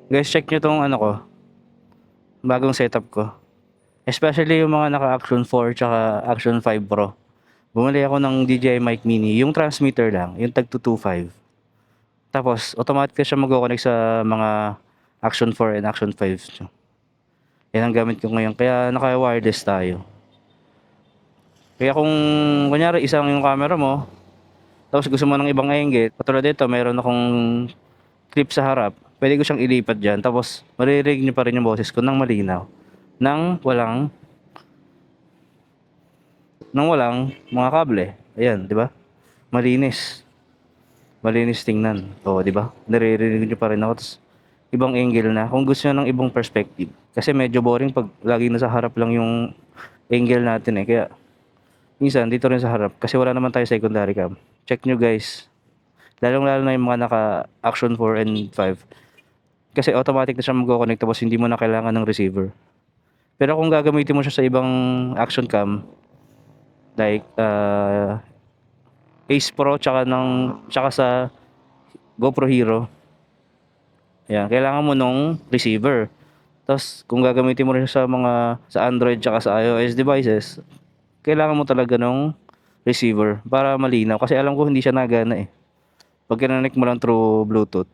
Guys, check nyo tong ano ko, bagong setup ko. Especially yung mga naka-Action 4 tsaka Action 5 Pro. Bumili ako ng DJI Mic Mini, yung transmitter lang, yung tag 225. Tapos, automatic na siya mag-connect sa mga Action 4 and Action 5. Yan ang gamit ko ngayon, kaya naka-wireless tayo. Kaya kung, kunyari, isang yung camera mo, tapos gusto mo ng ibang angle, katulad dito, mayroon akong clip sa harap, pwede ko siyang ilipat dyan, tapos maririnig nyo pa rin yung boses ko ng malinaw. Nang walang mga kable. Ayan, di ba? Malinis. Malinis tingnan. O, di ba? Naririnig nyo pa rin ako. Tas, ibang angle na. Kung gusto nyo ng ibang perspective. Kasi medyo boring pag lagi nasa harap lang yung angle natin eh. Kaya, minsan, dito rin sa harap. Kasi wala naman tayo secondary cam. Check nyo guys. Lalong-lalo na yung mga naka-Action 4 and 5. Kasi automatic na siya mag-connect tapos hindi mo na kailangan ng receiver. Pero kung gagamitin mo siya sa ibang action cam, like Ace Pro tsaka sa GoPro Hero, yan, kailangan mo nung receiver. Tapos kung gagamitin mo rin siya sa Android tsaka sa iOS devices, kailangan mo talaga nung receiver para malinaw kasi alam ko hindi siya nagana eh. Pag kinonect mo lang through Bluetooth.